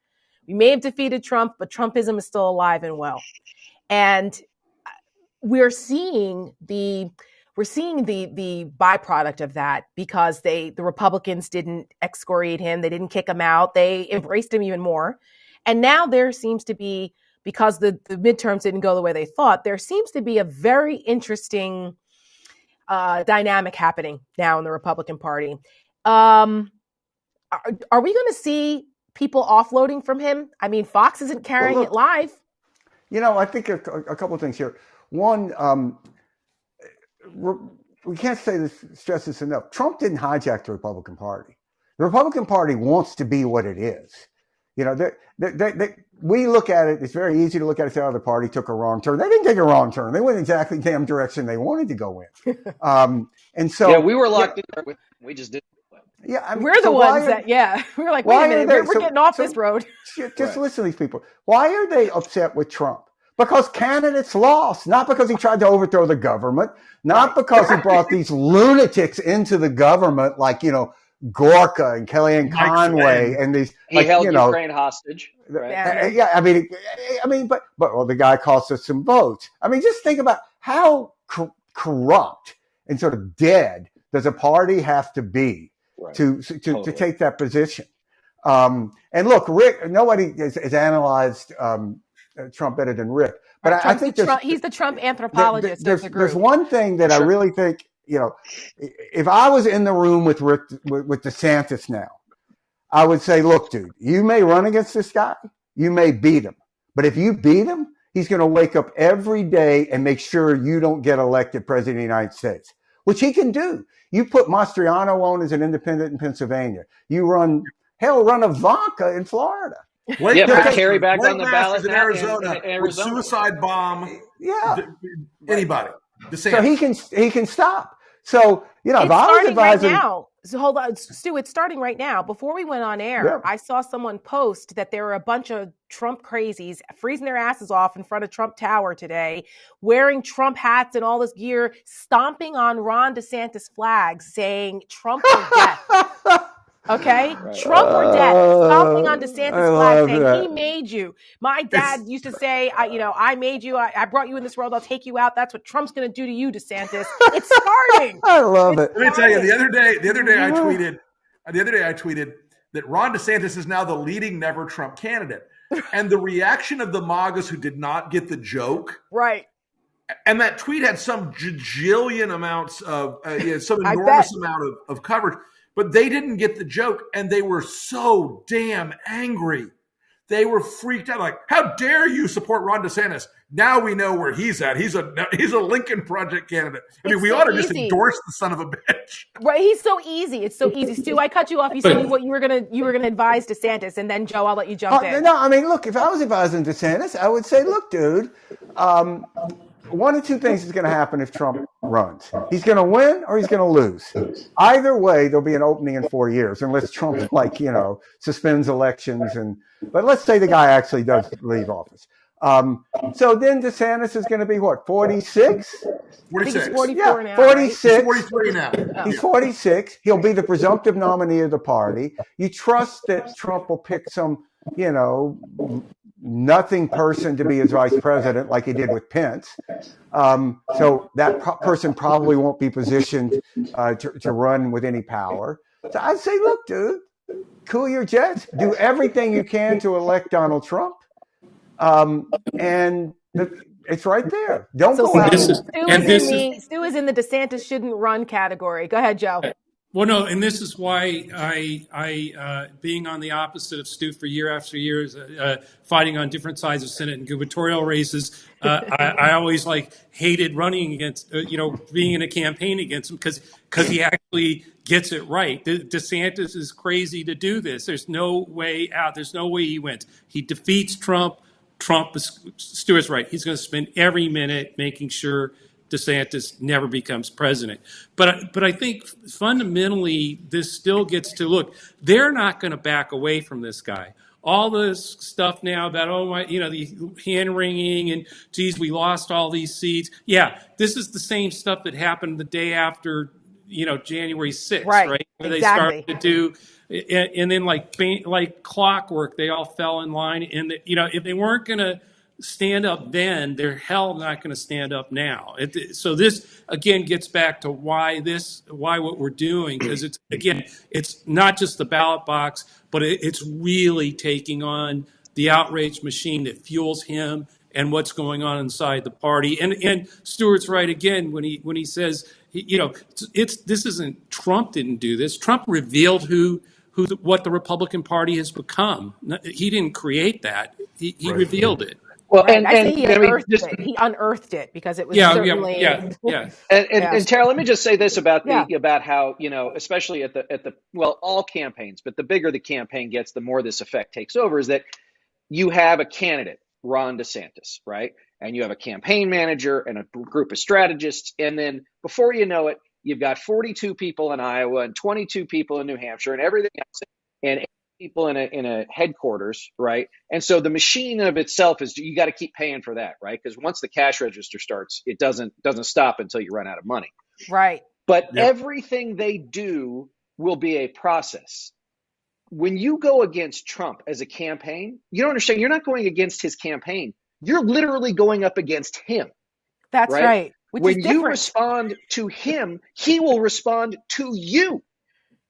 We may have defeated Trump, but Trumpism is still alive and well. And we're seeing the byproduct of that because the Republicans didn't excoriate him. They didn't kick him out. They embraced him even more. And now there seems to be, because the midterms didn't go the way they thought, there seems to be a very interesting dynamic happening now in the Republican Party. Are we going to see people offloading from him? I mean, Fox isn't carrying it live. I think a couple of things here. One, we can't stress this enough. Trump didn't hijack the Republican Party. The Republican Party wants to be what it is. We look at it, it's very easy to look at it and say, oh, the party took a wrong turn. They didn't take a wrong turn. They went exactly the damn direction they wanted to go in. And so. Yeah, we were locked in. We just didn't. Yeah, I mean, we're the ones that, we were like, wait a minute, we're getting off this road. Just listen to these people. Why are they upset with Trump? Because candidates lost, not because he tried to overthrow the government, not because he brought these lunatics into the government like, Gorka and Kellyanne Conway and these. He held Ukraine hostage. Right? Yeah, I mean, but the guy cost us some votes. I mean, just think about how corrupt and sort of dead does a party have to be to take that position. And look, Rick, nobody has analyzed Trump better than Rick, but I think he's the Trump anthropologist of the group. There's one thing that I really think, if I was in the room with Rick, with DeSantis now, I would say, look, dude, you may run against this guy, you may beat him, but if you beat him, he's going to wake up every day and make sure you don't get elected president of the United States, which he can do. You put Mastriano on as an independent in Pennsylvania. You run Ivanka in Florida. Put Kerry back on the ballot in Arizona. With suicide bomb. Yeah. Anybody. DeSantis. So he can stop. So, if it's I was advising. Right now. So hold on, Stu, it's starting right now. Before we went on air, I saw someone post that there were a bunch of Trump crazies freezing their asses off in front of Trump Tower today, wearing Trump hats and all this gear, stomping on Ron DeSantis flags, saying Trump or death. Okay? Right. Trump or death. Stomping on DeSantis' flag saying, he made you. My dad used to say, I made you. I brought you in this world. I'll take you out. That's what Trump's going to do to you, DeSantis. It's starting. I love it. Let me tell you, the other day I tweeted that Ron DeSantis is now the leading never Trump candidate. And the reaction of the MAGAs who did not get the joke. Right. And that tweet had some gajillion amounts of, some enormous amount of coverage. But they didn't get the joke, and they were so damn angry. They were freaked out, like, how dare you support Ron DeSantis? Now we know where he's at. He's a Lincoln Project candidate. I mean, we ought to just endorse the son of a bitch. Right? He's so easy. It's so easy. Stu, I cut you off. You said what you were gonna advise DeSantis, and then Joe, I'll let you jump in. No, I mean, look, if I was advising DeSantis, I would say, look, dude, one of two things is going to happen if Trump runs. He's going to win or he's going to lose. Either way, there'll be an opening in 4 years, unless Trump, suspends elections. But let's say the guy actually does leave office. So then DeSantis is going to be what, 46? 46. He's 44 now. 46. Right? He's 43 now. He's 46. He'll be the presumptive nominee of the party. You trust that Trump will pick some, nothing person to be his vice president like he did with Pence. So that person probably won't be positioned to run with any power. So I'd say, look, dude, cool your jets. Do everything you can to elect Donald Trump. And It's right there. Don't So go out. Stu is in the DeSantis shouldn't run category. Go ahead, Joe. Well, no, and this is why being on the opposite of Stu for year after year, fighting on different sides of Senate and gubernatorial races, I always hated running against, being in a campaign against him because he actually gets it right. DeSantis is crazy to do this. There's no way out. There's no way he wins. He defeats Trump. Stuart's right. He's going to spend every minute making sure DeSantis never becomes president. But I think fundamentally this still gets to, look, they're not going to back away from this guy. All this stuff now about, the hand wringing and, geez, we lost all these seats. Yeah, this is the same stuff that happened the day after, January 6th, right? Where they started to do, and then like clockwork, they all fell in line. And, if they weren't going to stand up then, they're hell not going to stand up now. So this again gets back to why what we're doing, because it's not just the ballot box, but it's really taking on the outrage machine that fuels him and what's going on inside the party. And Stewart's right again when he says, this isn't Trump didn't do this. Trump revealed what the Republican Party has become. He didn't create that. He revealed it. Well, right. I say he unearthed it because it was certainly. And Tara, let me just say this about about how, especially at the all campaigns, but the bigger the campaign gets, the more this effect takes over, is that you have a candidate, Ron DeSantis, right? And you have a campaign manager and a group of strategists. And then before you know it, you've got 42 people in Iowa and 22 people in New Hampshire and everything else, and people in a headquarters, right? And so the machine of itself is, you got to keep paying for that, right? Because once the cash register starts, it doesn't stop until you run out of money. Right. But everything they do will be a process. When you go against Trump as a campaign, you don't understand, you're not going against his campaign. You're literally going up against him. That's right. When you respond to him, he will respond to you.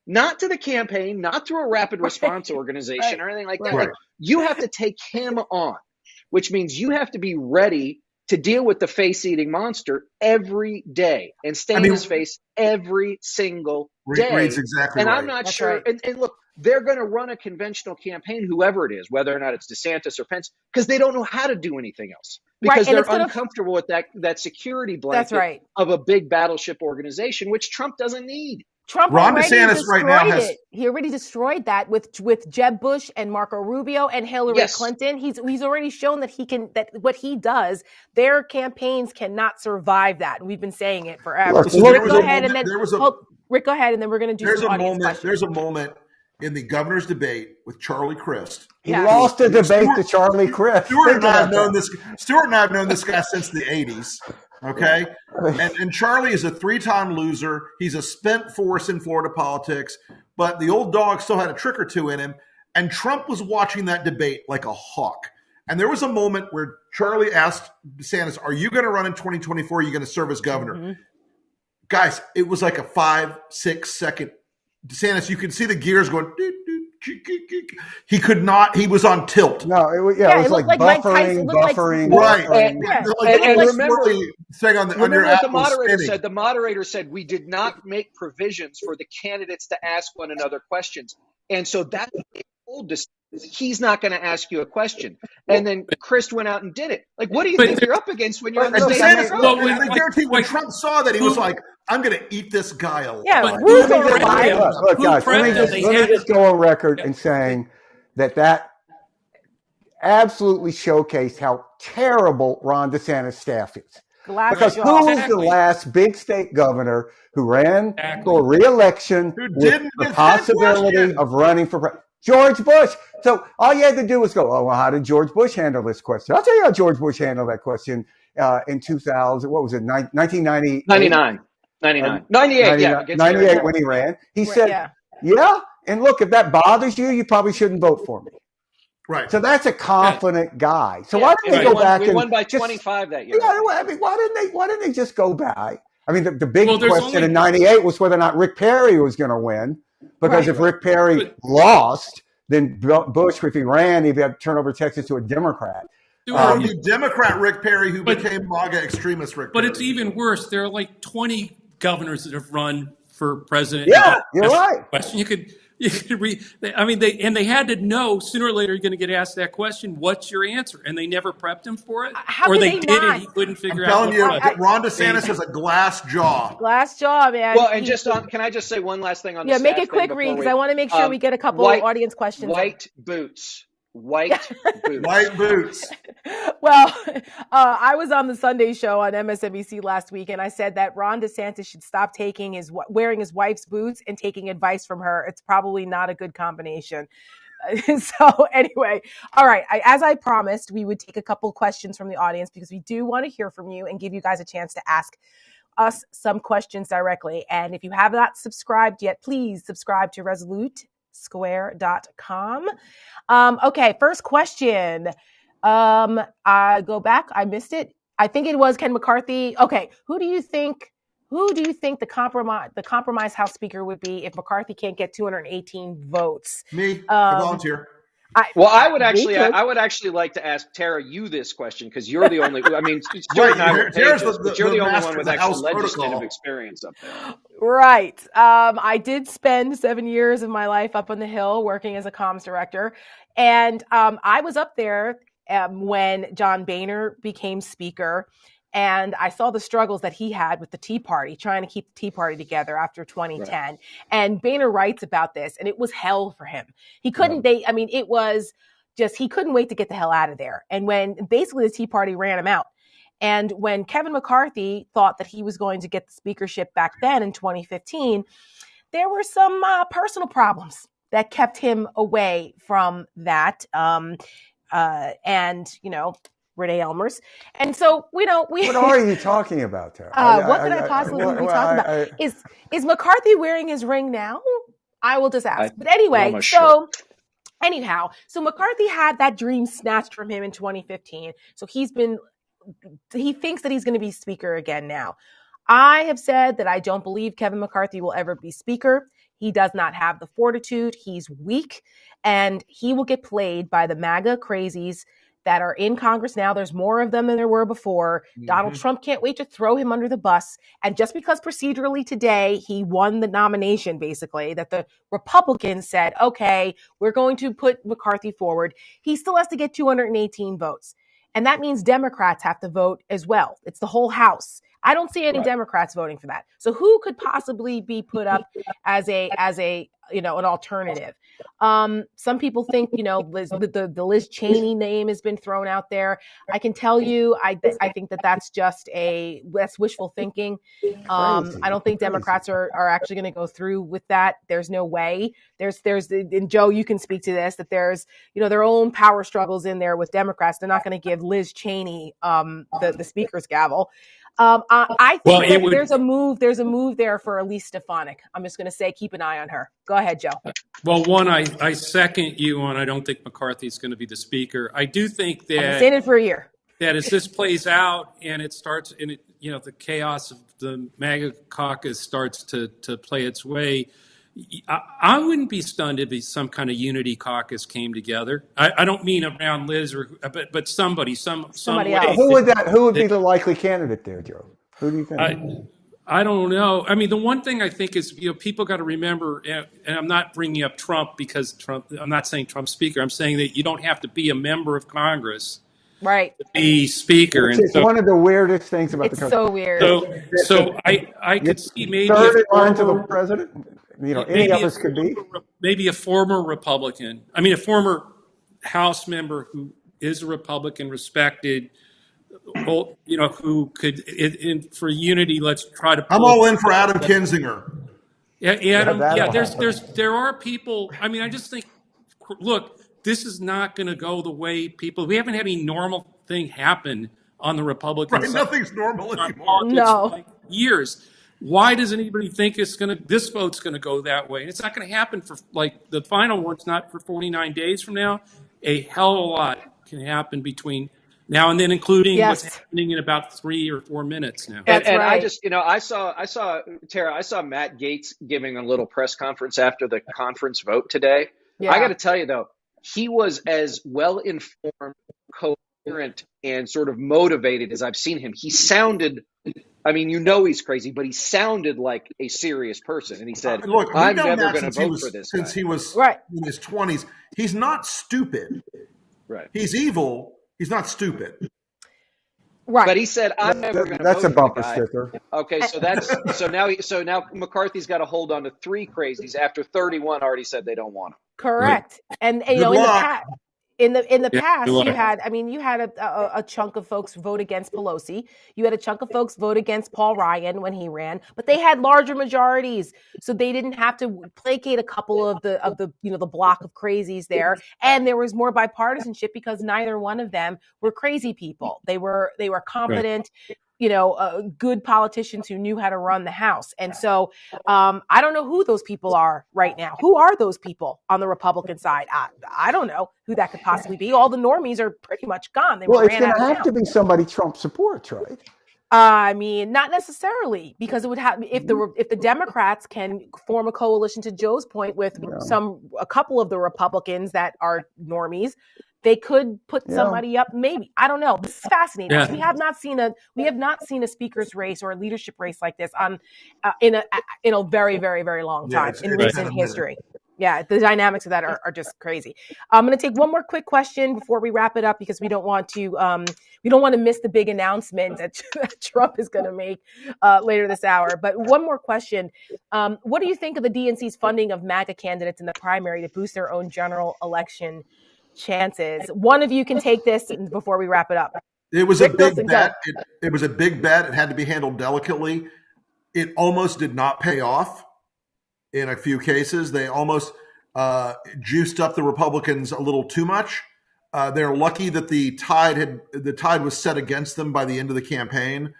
Not to the campaign, not through a rapid response organization or anything like that. Like, you have to take him on, which means you have to be ready to deal with the face-eating monster every day and stay in his face every single day. Reed's exactly and right. I'm not sure. Right. And look, they're going to run a conventional campaign, whoever it is, whether or not it's DeSantis or Pence, because they don't know how to do anything else. Because they're uncomfortable with that security blanket of a big battleship organization, which Trump doesn't need. Trump already destroyed it. He already destroyed that with Jeb Bush and Marco Rubio and Hillary Clinton. He's already shown that that what he does, their campaigns cannot survive that. We've been saying it forever. Rick, go ahead, and then we're going to do some audience questions. There's a moment in the governor's debate with Charlie Crist. He lost a debate to Charlie Crist. Stuart and I have known this guy since the 80s. Okay. And Charlie is a 3-time loser. He's a spent force in Florida politics, but the old dog still had a trick or two in him. And Trump was watching that debate like a hawk. And there was a moment where Charlie asked DeSantis, are you going to run in 2024? Are you going to serve as governor? Mm-hmm. Guys, it was like a 5-6 second. DeSantis, you could see the gears going. He could not. He was on tilt. No, it was like buffering. Right. And remember what the moderator said. The moderator said, we did not make provisions for the candidates to ask one another questions. And so that's what they told us. He's not going to ask you a question. And then Chris went out and did it. Like, what do you think you're up against when you're on the stage? I guarantee when Trump saw that, he was like, I'm going to eat this guy alive. Yeah, look, guys, let me just go on record in saying that absolutely showcased how terrible Ron DeSantis' staff is. Because who was the last big state governor who ran for re-election with the possibility of running for president? George Bush. So all you had to do was go, oh, well, how did George Bush handle this question? I'll tell you how George Bush handled that question in 2000. What was it? 1990? 99. 98 when he ran. He said, and look, if that bothers you, you probably shouldn't vote for me. Right. So that's a confident guy. So why didn't they go back? We won by 25 that year. I mean, why didn't they just go back? I mean, the big question in 98 was whether or not Rick Perry was going to win. Because if Rick Perry lost, then Bush, if he ran, he'd have to turn over Texas to a Democrat. From the Democrat Rick Perry who became MAGA extremist Rick Perry. But it's even worse. There are like 20 governors that have run for president. Yeah, you're right. Question you could read. I mean, they had to know sooner or later you're going to get asked that question. What's your answer? And they never prepped him for it, How or could they they did not? it. He couldn't figure I'm out. telling you, Ron DeSantis has a glass jaw. Glass jaw, man. Well, and can I just say one last thing on the make it quick, Reed, because I want to make sure we get a couple of audience questions. White boots. White boots. White boots. Well, I was on the Sunday show on MSNBC last week, and I said that Ron DeSantis should stop wearing his wife's boots and taking advice from her. It's probably not a good combination. So anyway, all right. As I promised, we would take a couple questions from the audience because we do want to hear from you and give you guys a chance to ask us some questions directly. And if you have not subscribed yet, please subscribe to resolutesquare.com. Okay, first question. I go back. I missed it. I think it was Ken McCarthy. Okay, who do you think the compromise House Speaker would be if McCarthy can't get 218 votes? Me, I volunteer. I would actually like to ask Tara you this question because you're the only. I mean, Stuart and I were pages, but you're the only one with actual legislative experience up there. Right. I did spend 7 years of my life up on the Hill working as a comms director, and I was up there when John Boehner became Speaker. And I saw the struggles that he had with the Tea Party, trying to keep the Tea Party together after 2010. Right. And Boehner writes about this, and it was hell for him. He couldn't, it was just, he couldn't wait to get the hell out of there. And when basically the Tea Party ran him out. And when Kevin McCarthy thought that he was going to get the speakership back then in 2015, there were some personal problems that kept him away from that. Renee Elmers. And so, what are you talking about, Tara? What could I possibly be talking about? Is McCarthy wearing his ring now? I will just ask. But anyway, so McCarthy had that dream snatched from him in 2015. So he thinks that he's going to be Speaker again now. I have said that I don't believe Kevin McCarthy will ever be Speaker. He does not have the fortitude. He's weak, and he will get played by the MAGA crazies that are in Congress now. There's more of them than there were before. Mm-hmm. Donald Trump can't wait to throw him under the bus. And just because procedurally today he won the nomination, basically, that the Republicans said, okay, we're going to put McCarthy forward, he still has to get 218 votes. And that means Democrats have to vote as well. It's the whole House. I don't see any Democrats voting for that. So who could possibly be put up as an alternative? Some people think, the Liz Cheney name has been thrown out there. I can tell you, I think that's wishful thinking. I don't think Democrats are actually going to go through with that. There's no way. And Joe, you can speak to this, that there's, their own power struggles in there with Democrats. They're not going to give Liz Cheney, the speaker's gavel. I think there's a move there for Elise Stefanik. I'm just going to say, keep an eye on her. Go ahead, Joe. Well, one, I second you on, I don't think McCarthy's going to be the speaker. I do think that I've been saying it for a year. That as this plays out and it starts in the chaos of the MAGA caucus starts to play its way, I wouldn't be stunned if some kind of unity caucus came together. I don't mean around Liz but somebody else. Who would be the likely candidate there, Joe? Who do you think? I don't know. I mean, the one thing I think is, people got to remember, and I'm not bringing up Trump because I'm not saying Trump's speaker. I'm saying that you don't have to be a member of Congress, right, to be speaker. It's one of the weirdest things about the country. So weird. So I could see maybe third in line to the president. Any of us could be. Maybe a former Republican. I mean, a former House member who is a Republican, respected. Who could, for unity, let's try to. I'm all in for Adam Kinzinger. Yeah, Adam. There are people. I mean, I just think, look, this is not going to go the way people. We haven't had any normal thing happen on the Republican side. Nothing's normal anymore. No. Years. Why does anybody think this vote's going to go that way? And it's not going to happen for the final one's not for 49 days from now. A hell of a lot can happen between now and then, including what's happening in about 3 or 4 minutes now. And right. I just, I saw Tara, I saa Matt Gaetz giving a little press conference after the conference vote today. Yeah. I got to tell you though, he was as well informed and sort of motivated as I've seen him. He sounded, I mean, he's crazy, but he sounded like a serious person. And he said, Look, I'm never going to vote for this since guy. he was right in his 20s. He's not stupid. Right. He's evil. He's not stupid. Right. But he said, I'm never going to vote That's a for bumper the guy. sticker. Okay, so now McCarthy's got to hold on to 3 crazies after 31 already said they don't want him. Correct. Right. And Good luck. in the Yeah, past, good you luck. had a chunk of folks vote against Pelosi. You had a chunk of folks vote against Paul Ryan when he ran, but they had larger majorities, so they didn't have to placate a couple of the the block of crazies there. And there was more bipartisanship because neither one of them were crazy people. They were competent. Good politicians who knew how to run the House. And so I don't know who those people are right now. Who are those people on the Republican side? I don't know who that could possibly be. All the normies are pretty much gone. They Well, it's ran going out to of have town. to be somebody Trump supports, right? I mean, not necessarily, because it would have if the Democrats can form a coalition, to Joe's point, with a couple of the Republicans that are normies, they could put somebody up. Maybe, I don't know. This is fascinating. Yeah. We have not seen a speaker's race or a leadership race like this in a very, very, very long time in recent history. Yeah, the dynamics of that are just crazy. I'm going to take one more quick question before we wrap it up, because we don't want to miss the big announcement that Trump is going to make later this hour. But one more question. What do you think of the DNC's funding of MAGA candidates in the primary to boost their own general election chances? One of you can take this before we wrap it up. It was Rick a big Wilson, bet. It was a big bet. It had to be handled delicately. It almost did not pay off in a few cases. They almost juiced up the Republicans a little too much. They're lucky that the tide was set against them by the end of the campaign.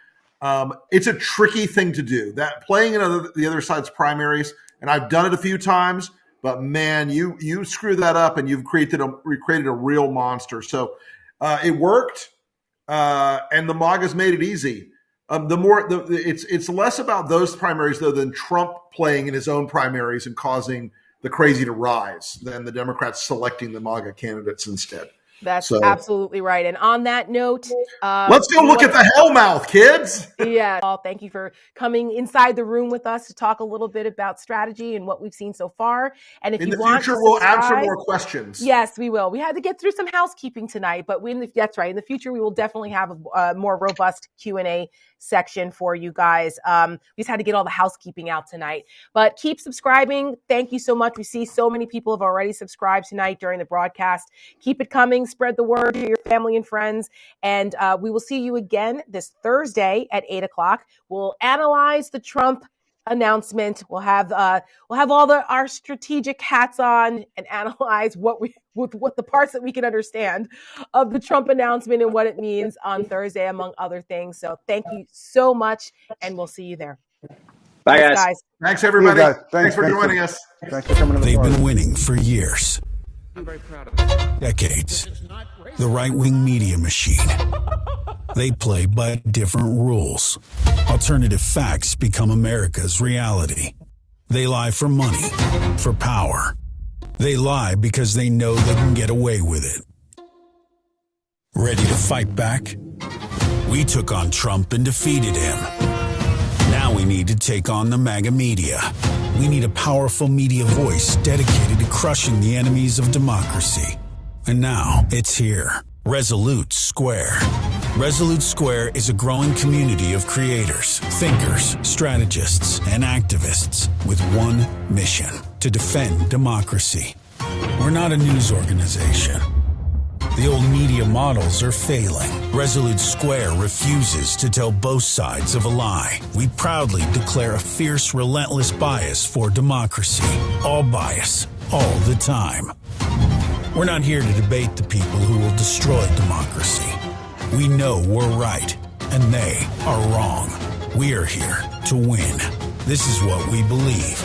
It's a tricky thing to do. That playing in the other side's primaries, and I've done it a few times. But man, you screw that up, and you've created a real monster. So it worked, and the MAGAs made it easy. It's less about those primaries though than Trump playing in his own primaries and causing the crazy to rise than the Democrats selecting the MAGA candidates instead. That's absolutely right. And on that note, let's go look at the Hellmouth, kids. Yeah. Paul, thank you for coming inside the room with us to talk a little bit about strategy and what we've seen so far. And if in you the want future, to we'll answer more questions. Yes, we will. We had to get through some housekeeping tonight, but that's right. In the future, we will definitely have a more robust Q&A section for you guys. We just had to get all the housekeeping out tonight, but keep subscribing. Thank you so much. We see so many people have already subscribed tonight during the broadcast. Keep it coming. Spread the word to your family and friends. And we will see you again this Thursday at 8:00. We'll analyze the Trump announcement. We'll have all our strategic hats on and analyze what the parts that we can understand of the Trump announcement and what it means on Thursday, among other things. So thank you so much, and we'll see you there. Bye, guys. Thanks, everybody. Guys. Thanks for joining us. Thanks for coming to the They've party. been winning for years. I'm very proud of them. Decades. The right-wing media machine. They play by different rules. Alternative facts become America's reality. They lie for money, for power. They lie because they know they can get away with it. Ready to fight back? We took on Trump and defeated him. Now we need to take on the MAGA media. We need a powerful media voice dedicated to crushing the enemies of democracy. And now it's here. Resolute Square. Resolute Square is a growing community of creators, thinkers, strategists, and activists with one mission: to defend democracy. We're not a news organization. The old media models are failing. Resolute Square refuses to tell both sides of a lie. We proudly declare a fierce, relentless bias for democracy. All bias, all the time. We're not here to debate the people who will destroy democracy. We know we're right, and they are wrong. We're here to win. This is what we believe.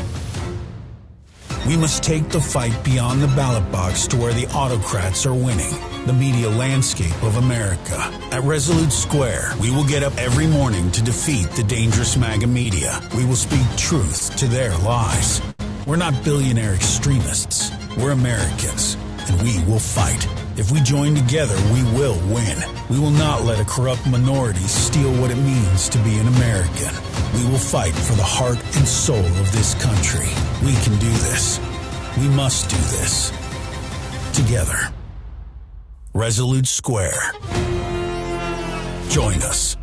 We must take the fight beyond the ballot box to where the autocrats are winning, the media landscape of America. At Resolute Square, we will get up every morning to defeat the dangerous MAGA media. We will speak truth to their lies. We're not billionaire extremists. We're Americans, and we will fight. If we join together, we will win. We will not let a corrupt minority steal what it means to be an American. We will fight for the heart and soul of this country. We can do this. We must do this. Together. Resolute Square. Join us.